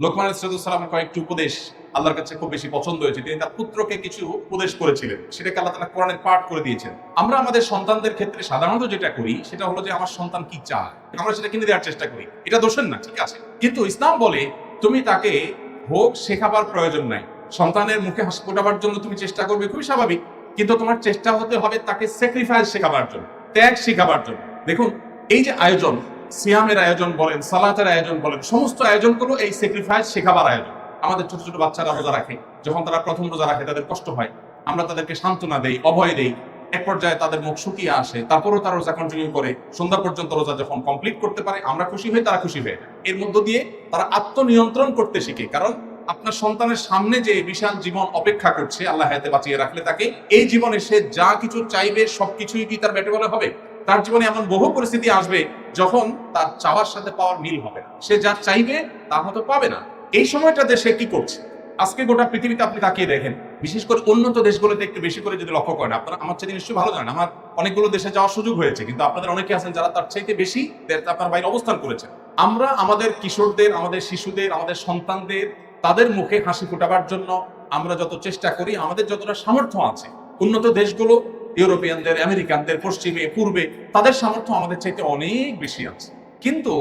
লোকমান আলাইহিসসালামের কয়েকটি উপদেশ আল্লাহর কাছে খুব বেশি পছন্দ হয়েছে। তিনি তার পুত্রকে কিছু উপদেশ করেছিলেন, সেটাকে আল্লাহ তাআলা কোরআনের পাঠ করে দিয়েছেন। আমরা আমাদের সন্তানদের ক্ষেত্রে সাধারণত যেটা করি সেটা হলো যে আমার সন্তান কি চায় আমরা সেটা কিনে দেওয়ার চেষ্টা করি। এটা দোষের না, ঠিক আছে, কিন্তু ইসলাম বলে তুমি তাকে ভোগ শেখাবার প্রয়োজন নাই। সন্তানের মুখে হাসি ফোটাবার জন্য তুমি চেষ্টা করবে, খুবই স্বাভাবিক, কিন্তু তোমার চেষ্টা হতে হবে তাকে স্যাক্রিফাইস শেখাবার জন্য, ত্যাগ শেখাবার জন্য। দেখুন, এই যে আয়োজন, সিয়ামের আয়োজন বলেন, সালাতের আয়োজন বলেন, সমস্ত আয়োজনগুলো এই স্যাক্রিফাইস শেখাবার আয়োজন। আমাদের ছোট ছোট বাচ্চারা রোজা রাখে, যখন তারা প্রথম রোজা রাখে তাদের কষ্ট হয়, আমরা তাদেরকে সান্ত্বনা দেই, অভয় দেই। এক পর্যায়ে তাদের মুখ শুকিয়ে আসে, তারপরেও তারা রোজা কন্টিনিউ করে, সন্ধ্যা পর্যন্ত রোজা যখন কমপ্লিট করতে পারে আমরা খুশি হই, তারা খুশি হয়ে যায়। এর মধ্য দিয়ে তারা আত্মনিয়ন্ত্রণ করতে শিখে। কারণ আপনার সন্তানের সামনে যে বিশাল জীবন অপেক্ষা করছে, আল্লাহ হায়াতে বাঁচিয়ে রাখলে তাকে, এই জীবনে সে যা কিছু চাইবে সবকিছুই কি তার ব্যাটে বলে হবে? তার জীবনে এমন বহু পরিস্থিতি আসবে যখন তার চাওয়ার সাথে পাওয়ার মিল হবে না, সে যা চাইবে তা হয়তো পাবে না। এই সময়টাতে সে কি করছে? আজকে গোটা পৃথিবীতে আপনি তাকিয়ে দেখেন, বিশেষ করে উন্নত দেশগুলোতে একটু বেশি করে যদি লক্ষ্য করেন, আপনারা আমার চাইতে নিশ্চয়ই ভালো জানেন, আমার অনেকগুলো দেশে যাওয়ার সুযোগ হয়েছে, কিন্তু আপনাদের অনেকে আছেন যারা তার চাইতে বেশি আপনার বাইরে অবস্থান করেছেন। আমরা আমাদের কিশোরদের, আমাদের শিশুদের, আমাদের সন্তানদের তাদের মুখে হাসি ফোটাবার জন্য আমরা যত চেষ্টা করি, আমাদের যতটা সামর্থ্য আছে, উন্নত দেশগুলো, ইউরোপিয়ানদের, আমেরিকানদের, পশ্চিমে, পূর্বে, তাদের সামর্থ্য আমাদের চাইতে অনেক বেশি আছে। কিন্তু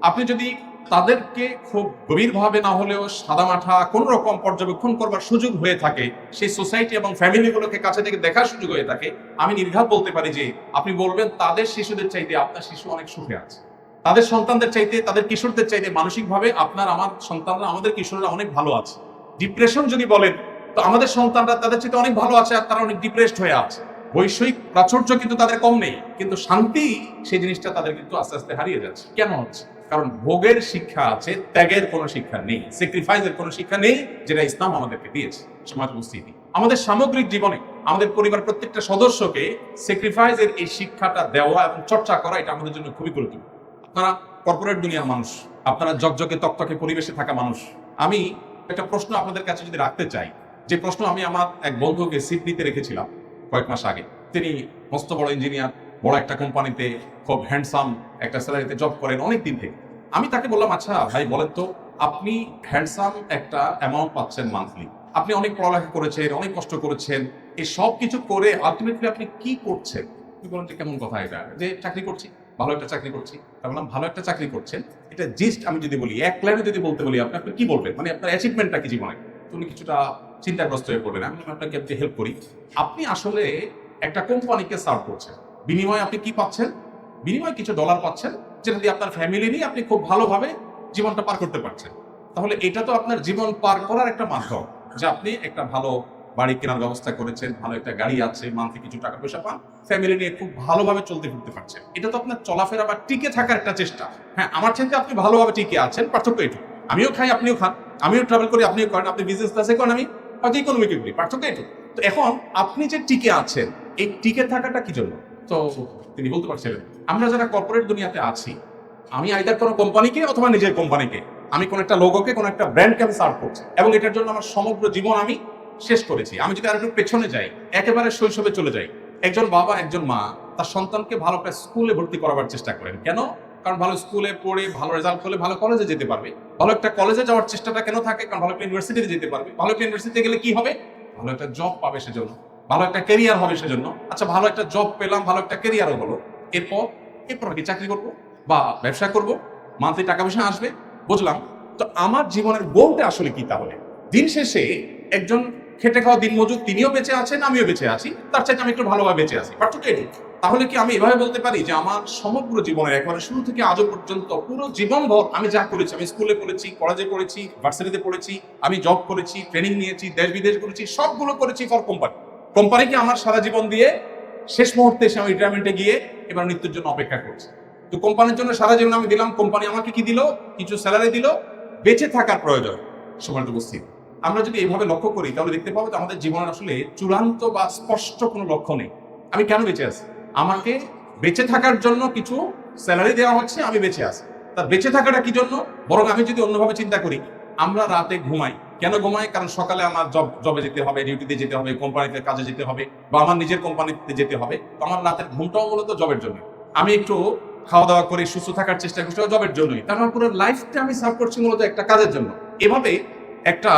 আপনি যদি তাদেরকে খুব গভীরভাবে না হলেও সাদামাঠা কোন রকম পর্যবেক্ষণ করবার সুযোগ হয়ে থাকে, সেই সোসাইটি এবং ফ্যামিলিগুলোকে কাছে থেকে দেখার সুযোগ হয়ে থাকে, আমি নির্ঘাত বলতে পারি যে আপনি বলবেন তাদের শিশুদের চাইতে আপনার শিশু অনেক সুখে আছে। তাদের সন্তানদের চাইতে, তাদের কিশোরদের চাইতে মানসিকভাবে আপনার আমার সন্তানরা, আমাদের কিশোররা অনেক ভালো আছে। ডিপ্রেশন যদি বলেন, তো আমাদের সন্তানরা তাদের চাইতে অনেক ভালো আছে, আর তারা অনেক ডিপ্রেসড হয়ে আছে। বৈষয়িক প্রাচুর্য কিন্তু তাদের কম নেই, কিন্তু শান্তি, সেই জিনিসটা তাদের কিন্তু আস্তে আস্তে হারিয়ে যাচ্ছে। কেন হচ্ছে? কারণ ভোগের শিক্ষা আছে, ত্যাগের কোনো শিক্ষা নেই, স্যাক্রিফাইসের কোনো শিক্ষা নেই, যেটা ইসলাম আমাদেরকে দিয়েছে। সমাজ উপস্থিতি আমাদের সামগ্রিক জীবনে আমাদের পরিবার প্রত্যেকটা সদস্যকে স্যাক্রিফাইসের এই শিক্ষাটা দেওয়া এবং চর্চা করা, এটা আমাদের জন্য খুবই গুরুত্বপূর্ণ। আপনারা কর্পোরেট দুনিয়ার মানুষ, আপনারা জকজকে তকতকে পরিবেশে থাকা মানুষ। আমি একটা প্রশ্ন আপনাদের কাছে যদি রাখতে চাই, যে প্রশ্ন আমি আমার এক বন্ধুকে সিডনিতে রেখেছিলাম কয়েক মাস আগে। তিনি মস্ত বড় ইঞ্জিনিয়ার, বড় একটা কোম্পানিতে খুব হ্যান্ডসাম একটা স্যালারিতে জব করেন অনেক দিন থেকে। আমি তাকে বললাম, আচ্ছা ভাই বলেন তো, আপনি হ্যান্ডসাম একটা অ্যামাউন্ট পাচ্ছেন মান্থলি, আপনি অনেক পড়ালেখা করেছেন, অনেক কষ্ট করেছেন, এই সব কিছু করে আলটিমেটলি আপনি কি করছেন? আপনি বলেন যে কেমন কথা এটা, যে চাকরি করছি, ভালো একটা চাকরি করছি। তার বললাম, ভালো একটা চাকরি করছেন, এটা জিস্ট আমি যদি বলি, এক লাইনে যদি বলতে বলি, আপনি কি বলবেন? মানে আপনার অ্যাচিভমেন্টটা কি জীবনে? তুমি কিছুটা চিন্তাগ্রস্ত হয়ে পড়বেন। আমি আপনাকে হেল্প করি। আপনি আসলে একটা কোম্পানিকে সার্ভ করছেন, বিনিময়ে আপনি কি পাচ্ছেন? বিনিময়ে কিছু ডলার পাচ্ছেন, যেটা দিয়ে আপনার ফ্যামিলি নিয়ে আপনি খুব ভালোভাবে জীবনটা পার করতে পারছেন। তাহলে এটা তো আপনার জীবন পার করার একটা মাধ্যম, যে আপনি একটা ভালো বাড়ি কেনার ব্যবস্থা করেছেন, ভালো একটা গাড়ি আছে, মান্থলি কিছু টাকা পয়সা পান, ফ্যামিলি নিয়ে খুব ভালোভাবে চলতে ফিরতে পারছেন। এটা তো আপনার চলাফেরা বা টিকে থাকার একটা চেষ্টা। হ্যাঁ, আমার চাইতে আপনি ভালোভাবে টিকে আছেন, পার্থক্য এটু। আমিও খাই, আপনিও খান, আমিও ট্রাভেল করি, আপনিও করেন, আপনি বিজনেস ক্লাসে করেন, আমি হয়তো ইকোনমিকে করি, পার্থক্য এটু। তো এখন আপনি যে টিকে আছেন, এই টিকে থাকাটা কি জন্য? তো তিনি বলতে পারছিলেন, আমরা যারা কর্পোরেট দুনিয়াতে আছি, আমি আইদার কোনো কোম্পানিকে অথবা নিজের কোম্পানিকে, আমি কোন একটা লোগোকে, কোন একটা ব্র্যান্ডকে আমি সার্ভ করছি, এবং এটার জন্য আমার সমগ্র জীবন আমি শেষ করেছি। আমি যদি আর একটু পেছনে যাই, একেবারে শৈশবে চলে যাই, একজন বাবা, একজন মা তার সন্তানকে ভালো একটা স্কুলে ভর্তি করাবার চেষ্টা করেন। কেন? কারণ ভালো স্কুলে পড়ে ভালো রেজাল্ট করলে ভালো কলেজে যেতে পারবে। ভালো একটা কলেজে যাওয়ার চেষ্টাটা কেন থাকে? কারণ ভালো একটা ইউনিভার্সিটিতে যেতে পারবে। ভালো একটা ইউনিভার্সিটিতে গেলে কি হবে? ভালো একটা জব পাবে, সেজন্য ভালো একটা ক্যারিয়ার হবে সেজন্য। আচ্ছা, ভালো একটা জব পেলাম, ভালো একটা ক্যারিয়ারও হলো, এরপর এরপর কি চাকরি করব বা ব্যবসা করব, মান্থলি টাকা পয়সা আসবে, বুঝলাম। তো আমার জীবনের গোলটা আসলে কি? তাহলে দিন শেষে একজন খেটে খাওয়া দিনমজুর, তিনিও বেঁচে আছেন, আমিও বেঁচে আছি, তার চাইতে আমি একটু ভালোভাবে বেঁচে আছি, পার্থক্য এটি। তাহলে কি আমি এভাবে বলতে পারি যে আমার সমগ্র জীবনের একেবারে শুরু থেকে আজও পর্যন্ত পুরো জীবনভর আমি যা করেছি, আমি স্কুলে পড়েছি, কলেজে পড়েছি, ভার্সিটিতে পড়েছি, আমি জব করেছি, ট্রেনিং নিয়েছি, দেশ বিদেশ করেছি, সবগুলো করেছি ফর কোম্পানি। কোম্পানিকে আমার সারা জীবন দিয়ে শেষ মুহূর্তে এসে আমি রিটায়ারমেন্টে গিয়ে এবার মৃত্যুর জন্য অপেক্ষা করছি। তো কোম্পানির জন্য সারা জীবন আমি দিলাম, কোম্পানি আমাকে কি দিল? কিছু স্যালারি দিল, বেঁচে থাকার প্রয়োজন। সময় উপস্থিত আমরা যদি এইভাবে লক্ষ্য করি, তাহলে দেখতে পাবো যে আমাদের জীবনের আসলে চূড়ান্ত বা স্পষ্ট কোনো লক্ষ্য নেই। আমি কেন বেঁচে আছি? আমাকে বেঁচে থাকার জন্য কিছু স্যালারি দেওয়া হচ্ছে, আমি বেঁচে আছি। তার বেঁচে থাকাটা কি জন্য? বরং আমি যদি অন্যভাবে চিন্তা করি, আমরা রাতে ঘুমাই, কেন ঘুমাই? কারণ সকালে আমার জবে যেতে হবে, ডিউটিতে যেতে হবে, কোম্পানিতে কাজে যেতে হবে, বা আমার নিজের কোম্পানিতে যেতে হবে। তো আমার রাতের ঘুমটাও মূলত জবের জন্য। আমি একটু খাওয়া দাওয়া করে সুস্থ থাকার চেষ্টা করছি জবের জন্যই। তার পুরো লাইফটা আমি সার্ভ করছি মূলত একটা কাজের জন্য। এভাবে একটা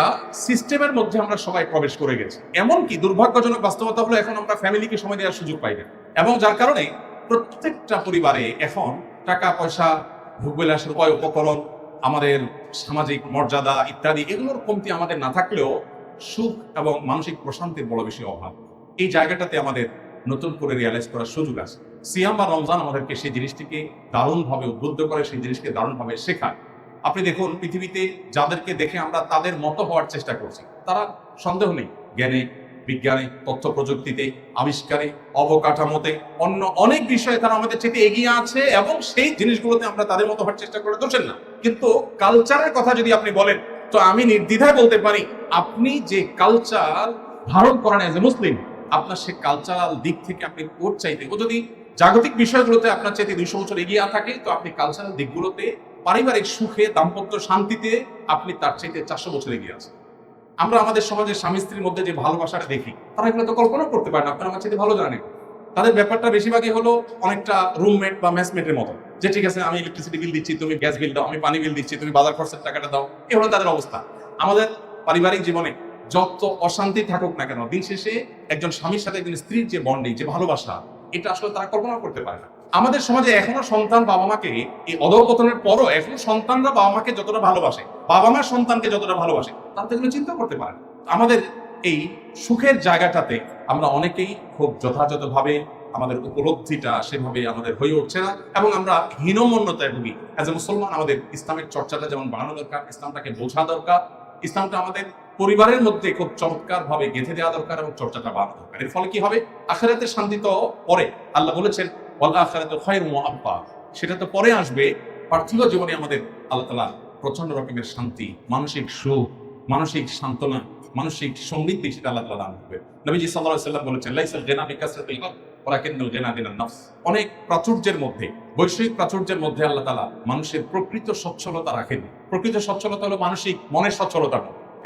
সিস্টেমের মধ্যে আমরা সবাই প্রবেশ করে গেছি। এমনকি দুর্ভাগ্যজনক বাস্তবতা হলো এখন আমরা ফ্যামিলিকে সময় দেওয়ার সুযোগ পাই না, এবং যার কারণে প্রত্যেকটা পরিবারে এখন টাকা পয়সা, ভোগবিলাসের উপায় উপকরণ, আমাদের সামাজিক মর্যাদা ইত্যাদি এগুলোর কমতি আমাদের না থাকলেও সুখ এবং মানসিক প্রশান্তির বড় বেশি অভাব। এই জায়গাটাতে আমাদের নতুন করে রিয়ালাইজ করার সুযোগ আছে। সিয়াম বা রমজান আমাদেরকে সেই জিনিসটিকে দারুণভাবে উদ্বুদ্ধ করে, সেই জিনিসকে দারুণভাবে শেখায়। আপনি দেখুন, পৃথিবীতে যাদেরকে দেখে আমরা তাদের মতো হওয়ার চেষ্টা করছি, তারা সন্দেহ নেই জ্ঞানে, বিজ্ঞানে, তথ্য প্রযুক্তিতে, আবিষ্কারে, অবকাঠামোতে, অন্য অনেক বিষয়ে তারা আমাদের চেয়ে এগিয়ে আছে, এবং সেই জিনিসগুলোতে আমরা তাদের মতো হওয়ার চেষ্টা করে দোষেন না। কিন্তু কালচারের কথা যদি আপনি বলেন, তো আমি নির্দ্বিধায় বলতে পারি, আপনি যে কালচার ধারণ করেন এজ এ মুসলিম, আপনার সে কালচারাল দিক থেকে আপনি ওর চাইতে, ও যদি জাগতিক বিষয়গুলোতে আপনার চাইতে 200 বছর এগিয়ে থাকে, তো আপনি কালচারাল দিকগুলোতে, পারিবারিক সুখে, দাম্পত্য শান্তিতে আপনি তার চাইতে 400 বছর এগিয়ে আছেন। আমরা আমাদের সমাজে স্বামী স্ত্রীর মধ্যে যে ভালোবাসাটা দেখি, তারা এগুলো তো কল্পনা করতে পারে না। আপনারা আমার চাইতে ভালো জানেন, তাদের ব্যাপারটা বেশিরভাগই হলো অনেকটা রুমমেট বা ম্যাচমেটের মতো, যে ঠিক আছে আমি ইলেকট্রিসিটি বিল দিচ্ছি, তুমি গ্যাস বিল দাও, আমি পানি বিল দিচ্ছি, তুমি বাজার খরচের টাকাটা দাও। এ হলো তাদের অবস্থা। আমাদের পারিবারিক জীবনে যত অশান্তি থাকুক না কেন, দিন শেষে একজন স্বামীর সাথে একজন স্ত্রীর যে বন্ডিং, যে ভালোবাসা, এটা আসলে তারা কল্পনা করতে পারে না। আমাদের সমাজে এখনো সন্তান বাবা মাকে, এই অধঃপতনের পরও এখনো সন্তানরা বাবা মাকে যতটা ভালোবাসে, বাবা মা সন্তানকে যতটা ভালোবাসে, তারা তো এগুলো চিন্তা করতে পারে না। আমাদের এই সুখের জায়গাটাতে আমরা অনেকেই খুব যথাযথভাবে আমাদের উপলব্ধিটা সেভাবে আমাদের হয়ে উঠছে না, এবং আমরা হীনমন্যতায় ভুগি। অ্যাজ এ মুসলমান আমাদের ইসলামের চর্চাটা যেমন বাড়ানো দরকার, ইসলামটাকে বোঝা দরকার, ইসলামটা আমাদের পরিবারের মধ্যে খুব চমৎকার ভাবে গেঁথে দেওয়া দরকার, এবং চর্চাটা বাড়ানো দরকার। এর ফলে কি হবে? আখিরাতের শান্তি তো পরে, আল্লাহ বলেছেন ওয়াল আখিরাতু খায়রুম ওয়া আবকা, সেটা তো পরে আসবে। পার্থিব জীবনে আমাদের আল্লাহ তাআলা প্রচন্ড রকমের শান্তি, মানসিক সুখ, মানসিক সান্ত্বনা, মানসিক সমৃদ্ধি, সেটা আল্লাহ তাআলা দান করবে। নবীজি সাল্লাল্লাহু আলাইহি ওয়াসাল্লাম বলেছেন লাইসাল গিনা বিকাসরাতিল হক ওয়ালাকিন্নাল গিনা গিনান নফস। অনেক প্রাচুর্যের মধ্যে, বৈশ্বিক প্রাচুর্যের মধ্যে আল্লাহ তাআলা মানুষের প্রকৃত সচ্ছলতা রাখেন। প্রকৃত সচ্ছলতা হলো মানসিক মনের সচ্ছলতা।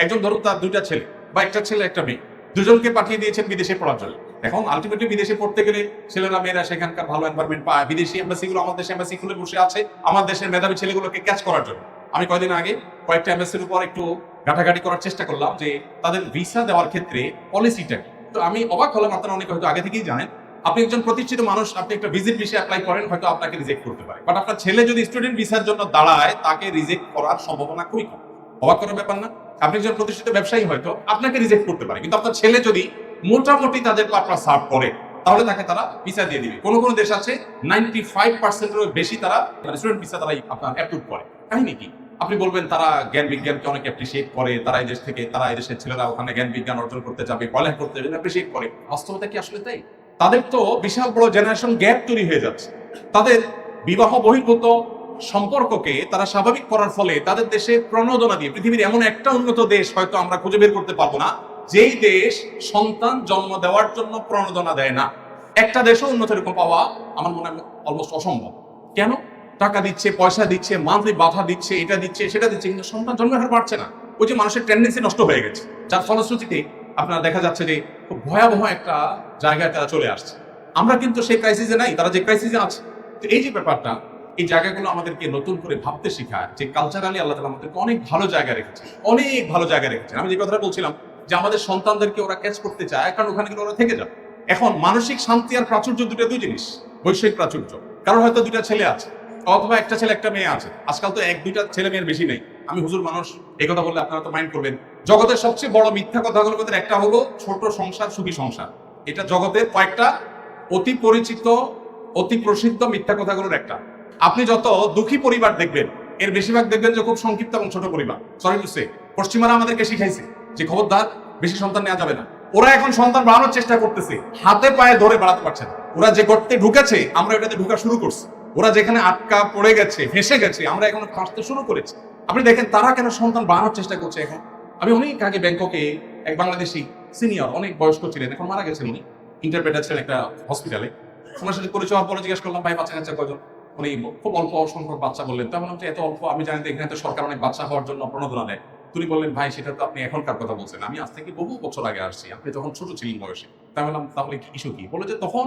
একজন ধরুন তার 2টা ছেলে বা একটা ছেলে একটা মেয়ে, দুজনকে পাঠিয়ে দিয়েছেন বিদেশে পড়ার জন্য। এখন আলটিমেটলি বিদেশে পড়তে গেলে ছেলেরা মেয়েরা সেখানকার ভালো এনভায়রনমেন্ট পায়। বিদেশি এম্বাসিগুলো আমাদের দেশে এম্বাসি খুলে বসে আছে আমার দেশের মেধাবী ছেলেগুলোকে ক্যাচ করার জন্য। আমি কয়েকদিন আগে কয়েকটা এম্বাসির উপর একটু ঘাটাঘাটি করার চেষ্টা করলাম যে তাদের ভিসা দেওয়ার ক্ষেত্রে পলিসিটা কি। তো আমি অবাক হলাম, আপনারা অনেকে হয়তো আগে থেকেই জানেন, আপনি একজন প্রতিষ্ঠিত মানুষ, আপনি একটা ভিজিট ভিসা অ্যাপ্লাই করেন, হয়তো আপনাকে রিজেক্ট করতে পারে, বাট আপনার ছেলে যদি স্টুডেন্ট ভিসার জন্য দাঁড়ায়, তাকে রিজেক্ট করার সম্ভাবনা খুবই কম। অবাক করার ব্যাপার না? আপনি একজন প্রতিষ্ঠিত ব্যবসায়ী, হয়তো আপনাকে রিজেক্ট করতে পারে, কিন্তু আপনার ছেলে যদি মোটামুটি তাদের আপনার সার্ভ করে, তাহলে তাকে তারা ভিসা দিয়ে দিবে। কোন কোন দেশ আছে 95%-এরও বেশি তারা স্টুডেন্ট ভিসা তারাই আপনার অ্যাপ্রুভ করে। কাহিনী কি? আপনি বলবেন তারা জ্ঞান বিজ্ঞানকে অনেক অ্যাপ্রিসিয়েট করে, তারা এই দেশ থেকে, তারা এই দেশের ছেলেরা ওখানে জ্ঞান বিজ্ঞান অর্জন করতে যাবে, পড়ালেখা করতে যাবে, অ্যাপ্রিসিয়েট করে। বাস্তবতা কি আসলে তাই? তাদের তো বিশাল বড় জেনারেশন গ্যাপ তৈরি হয়ে যাচ্ছে। তাদের বিবাহ বহির্ভূত সম্পর্ককে তারা স্বাভাবিক করার ফলে তাদের দেশে প্রণোদনা দিয়ে, পৃথিবীর এমন একটা উন্নত দেশ হয়তো আমরা খুঁজে বের করতে পারবো না যেই দেশ সন্তান জন্ম দেওয়ার জন্য প্রণোদনা দেয় না। একটা দেশও উন্নত এরকম পাওয়া আমার মনে হয় অলমোস্ট অসম্ভব। কেন? টাকা দিচ্ছে, পয়সা দিচ্ছে, মান্থলি বাধা দিচ্ছে, এটা দিচ্ছে, সেটা দিচ্ছে, কিন্তু সন্তান জন্মের হার বাড়ছে না। ওই যে মানুষের টেন্ডেন্সি নষ্ট হয়ে গেছে, যার ফলশ্রুতিতে আপনার দেখা যাচ্ছে যে খুব ভয়াবহ একটা জায়গায় তারা চলে আসছে। আমরা কিন্তু সেই ক্রাইসিসে নাই, তারা যে ক্রাইসিসে আছে। তো এই যে ব্যাপারটা, এই জায়গাগুলো আমাদেরকে নতুন করে ভাবতে শেখায় যে কালচারালি আল্লাহ তাআলা আমাদেরকে অনেক ভালো জায়গায় রেখেছে, অনেক ভালো জায়গায় রেখেছে। আমি যে কথাটা বলছিলাম যে আমাদের সন্তানদেরকে ওরা ক্যাচ করতে চায়, কারণ ওখানে গেলে ওরা থেকে যাবে। এখন মানসিক শান্তি আর প্রাচুর্য দুই জিনিস। বৈষয়িক প্রাচুর্য, কারণ হয়তো 2টা ছেলে আছে, অথবা একটা ছেলে একটা মেয়ে আছে। আজকাল তো 1-2টা ছেলে মেয়ের বেশি নেই। আমি হুজুর মানুষ, এই কথা বললে আপনারা তো মাইন্ড করবেন। জগতের সবচেয়ে বড় মিথ্যা কথাগুলোর মধ্যে একটা হলো ছোট সংসার সুখী সংসার। এটা জগতের কয়েকটা অতি পরিচিত, অতি প্রসিদ্ধ মিথ্যা কথাগুলোর একটা। আপনি যত দুঃখী পরিবার দেখবেন, এর বেশিরভাগ দেখবেন যে খুব সংক্ষিপ্ত এবং ছোট পরিবার। সরি টু সে, পশ্চিমারা আমাদেরকে শিখাইছে যে খবরদার বেশি সন্তান নেওয়া যাবে না। ওরা এখন সন্তান বাড়ানোর চেষ্টা করতেছে, হাতে পায়ে ধরে বাড়াতে পারছে না। ওরা যে গর্তে ঢুকেছে, আমরা এটাতে ঢুকা শুরু করছি। ওরা যেখানে আটকা পড়ে গেছে, ফেঁসে গেছে, আমরা এখন ফাঁসতে শুরু করেছি। আপনি দেখেন তারা কেন সন্তান বাড়ানোর চেষ্টা করছে এখন। আমি অনেক আগে ব্যাংককে এক বাংলাদেশি সিনিয়র, অনেক বয়স্ক ছিলেন, এখন মারা গেছেন, উনি ইন্টারপ্রেটার ছিলেন একটা হসপিটালে। ওনার সাথে পরিচয় হওয়ার পরে জিজ্ঞেস করলাম, ভাই বাচ্চা কাচ্চা কয়জন? উনি খুব অল্প সংখ্যক বাচ্চা বললেন। তো বললাম যে এত অল্প, আমি জানি তো এখানে তো সরকার অনেক বাচ্চা হওয়ার জন্য প্রণোদনা দেয়। তিনি বললেন, ভাই সেটা তো আপনি এখনকার কথা বলছেন, আমি আজ থেকে বহু বছর আগে আসছি, আপনি তখন ছোট ছিলেন বয়সে। তাই বললাম তাহলে কি ইস্যু কি? বলে যে তখন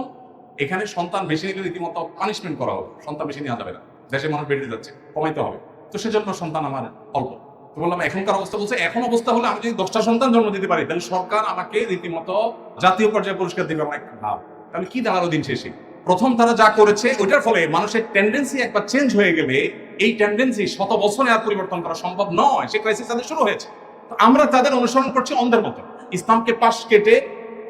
এখানে সন্তান বেশি নিলে রীতিমতো পানিশমেন্ট করা হতো, সন্তান বেশি নেওয়া যাবে না, দেশের মানুষ বেড়ে যাচ্ছে, কমাইতে হবে, তো সেজন্য সন্তান আমার অল্প। তো বললাম এখনকার অবস্থা, বলছে এখন অবস্থা হলে আমি যদি 10টা সন্তান জন্ম দিতে পারি তাহলে সরকার আমাকে রীতিমতো জাতীয় পর্যায়ে পুরস্কার দিবে। আমার একটা ভাব, তাহলে কি দাঁড়ালো দিন শেষে? প্রথম তারা যা করেছে ওইটার ফলে মানুষের টেন্ডেন্সি একবার চেঞ্জ হয়ে গেলে এই টেন্ডেন্সি শত বছরে আর পরিবর্তন করা সম্ভব নয়। সে ক্রাইসিস তাদের শুরু হয়েছে। তো আমরা তাদের অনুসরণ করছি অন্ধের মতো, ইসলামকে পাশ কেটে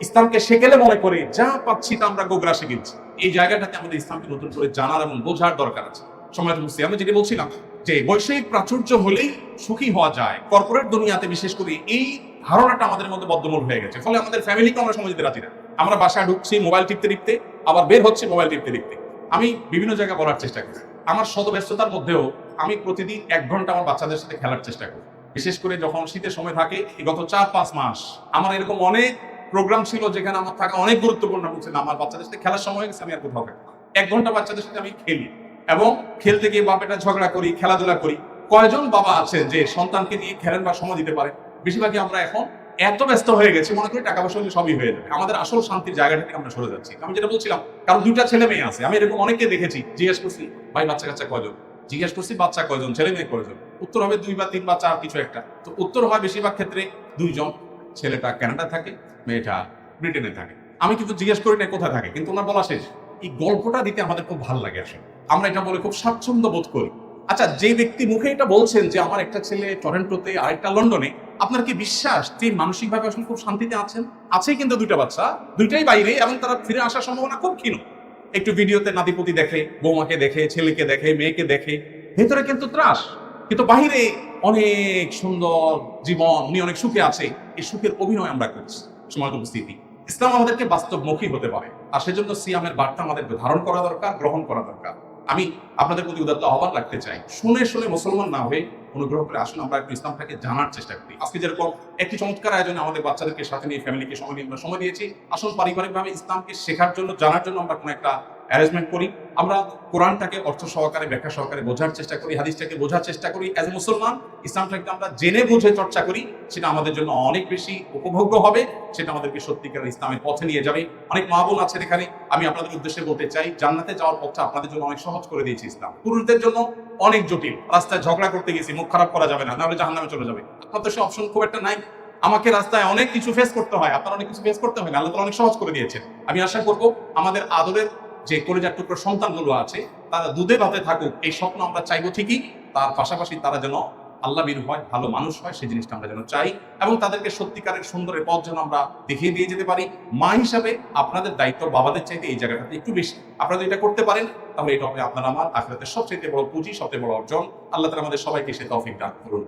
ইসলামকে সেকেলে মনে করে যা পাচ্ছি তা আমরা গোগরা শিখেছি। এই জায়গাটাতে আমাদের ইসলামকে নতুন করে জানার এবং বোঝার দরকার আছে। সময় বুঝছি আমি যেটি বলছিলাম যে বৈষয়িক প্রাচুর্য হলেই সুখী হওয়া যায়, কর্পোরেট দুনিয়াতে বিশেষ করে এই ধারণাটা আমাদের মধ্যে বদ্ধমূল হয়ে গেছে। ফলে আমাদের ফ্যামিলিকে আমরা সময় দিতে রাজি না। আমরা বাসায় ঢুকছি মোবাইল টিপতে টিপতে, আবার বের হচ্ছে মোবাইল টিপতে টিপতে। আমি বিভিন্ন জায়গায় বলার চেষ্টা করি, আমার শত ব্যস্ততার মধ্যেও আমি প্রতিদিন 1 ঘন্টা আমার বাচ্চাদের সাথে খেলার চেষ্টা করি। বিশেষ করে যখন শীতের সময় থাকে, গত 4-5 মাস আমার এরকম অনেক প্রোগ্রাম ছিল যেখানে আমার থাকা অনেক গুরুত্বপূর্ণ। বলছিলাম আমার বাচ্চাদের সাথে খেলার সময় গেছে, আমি আর কোথাও থাকি 1 ঘন্টা বাচ্চাদের সাথে আমি খেলি এবং খেলতে গিয়ে বাপেটা ঝগড়া করি, খেলাধুলা করি। কয়জন বাবা আছেন যে সন্তানকে নিয়ে খেলেন বা সময় দিতে পারেন? বেশিরভাগই আমরা এখন এত ব্যস্ত হয়ে গেছি, মনে করি টাকা পয়সা হলে সবই হয়ে যাবে। আমাদের আসল শান্তির জায়গাটা থেকে আমরা সরে যাচ্ছি। আমি যেটা বলছিলাম, কারণ 2টা ছেলে মেয়ে আছে, আমি এরকম অনেককে দেখেছি। জিজ্ঞেস করছি ভাই বাচ্চা কাচ্চা কয়জন, জিজ্ঞেস করছি বাচ্চা কয়জন, ছেলে মেয়ে কয়জন, উত্তর হবে 2 বা 3 বা 4 কিছু একটা। তো উত্তর হয় বেশিরভাগ ক্ষেত্রে 2 জন, ছেলেটা কানাডা থাকে, মেয়েটা ব্রিটেনে থাকে। আমি কিন্তু জিজ্ঞেস করি না কোথায় থাকে, কিন্তু ওনার বলা শেষ। এই গল্পটা দিতে আমাদের খুব ভালো লাগে, আসলে আমরা এটা বলে খুব স্বাচ্ছন্দ্য বোধ করি। আচ্ছা, যে ব্যক্তি মুখে এটা বলছেন যে আমার একটা ছেলে টরেন্টোতে আরেকটা লন্ডনে, আপনার কি বিশ্বাস তিনি মানসিকভাবে আসলে খুব শান্তিতে আছেন? আছেই, কিন্তু 2টা বাচ্চা, 2টাই বাইরে, এবং তারা ফিরে আসার সম্ভাবনা খুব ক্ষীণ। একটু ভিডিওতে নাতিপুতি দেখে, বৌমাকে দেখে, ছেলেকে দেখে, মেয়েকে দেখে, ভেতরে কিন্তু ত্রাস, কিন্তু বাহিরে অনেক সুন্দর জীবন, উনি অনেক সুখে আছে। এই সুখের অভিনয় আমরা করছি। সময় উপস্থিতি, ইসলাম আমাদেরকে বাস্তবমুখী হতে পারে, আর সেজন্য সিয়ামের বার্তা আমাদেরকে ধারণ করা দরকার, গ্রহণ করা দরকার। আমি আপনাদের প্রতি উদাত্ত আহ্বান রাখতে চাই, শুনে শুনে মুসলমান না হয়ে অনুগ্রহ করে আসুন আমরা একটু ইসলামটাকে জানার চেষ্টা করি। আজকে যেরকম একটি চমৎকার আয়োজনে আমাদের বাচ্চাদেরকে সাথে নিয়ে, ফ্যামিলিকে সময় নিয়ে আমরা সময় দিয়েছি, আসুন পারিবারিকভাবে ইসলামকে শেখার জন্য, জানার জন্য আমরা কোনো একটা অ্যারেঞ্জমেন্ট করি। আমরা কোরআনটাকে অর্থ সহকারে, ব্যাখ্যা সহকারে বোঝার চেষ্টা করি, হাদিসটাকে বোঝার চেষ্টা করি। অ্যাজ এ মুসলমান ইসলামটাকে আমরা জেনে বুঝে চর্চা করি, সেটা আমাদের জন্য অনেক বেশি উপভোগ্য হবে, সেটা আমাদেরকে সত্যিকার ইসলামের পথে নিয়ে যাবে। অনেক মা বোন আছেন এখানে, আমি আপনাদের উদ্দেশ্যে বলতে চাই, জান্নাতে যাওয়ার পথটা আপনাদের জন্য অনেক সহজ করে দিয়েছে ইসলাম। পুরুষদের জন্য অনেক জটিল, রাস্তায় ঝগড়া করতে গেছি, মুখ খারাপ করা যাবে না, নাহলে জাহান্নামে চলে যাবে। আপনার তো সে অপশন খুব একটা নাই। আমাকে রাস্তায় অনেক কিছু ফেস করতে হয়, আপনার অনেক কিছু ফেস করতে হয় না, আল্লাহ তাআলা অনেক সহজ করে দিয়েছেন। আমি আশা করব আমাদের আদরের যে কলিজার টুকরো সন্তানগুলো আছে তারা দুধে ভাতে থাকুক, এই স্বপ্ন আমরা চাইবো ঠিকই। তার পাশাপাশি তারা যেন আল্লাহ বীর হয়, ভালো মানুষ হয়, সেই জিনিসটা আমরা যেন চাই, এবং তাদেরকে সত্যিকারের সুন্দরের পথ যেন আমরা দেখিয়ে দিয়ে যেতে পারি। মা হিসাবে আপনাদের দায়িত্ব বাবাদের চাইতে এই জায়গাটাতে একটু বেশি। আপনারা যদি এটা করতে পারেন তাহলে এটা হবে আপনার আমার আখিরাতের সবচেয়ে বড় পুঁজি, সবচেয়ে বড় অর্জন। আল্লাহ তাআলা আমাদের সবাইকে সে তৌফিক দান করুন।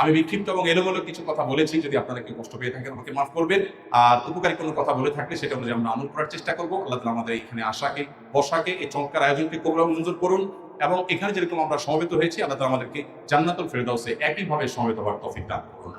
আমি বিক্ষিপ্ত এবং এলোমেলো কিছু কথা বলেছি, যদি আপনারা কেউ কষ্ট পেয়ে থাকেন আমাকে মাফ করবেন। আর উপকারী কোনো কথা বলে থাকলে সেটা অনুযায়ী আমরা আমল করার চেষ্টা করবো। আল্লাহ তাআলা আমাদের এখানে আসাকে, বসাকে, এই চমৎকার আয়োজনকে কবুল এবং মঞ্জুর করুন, এবং এখানে যেরকম আমরা সমবেত হয়েছি আল্লাহ তাআলা আমাদেরকে জান্নাতুল ফেরদাউসে একইভাবে সমবেত হওয়ার তৌফিক দান করুন।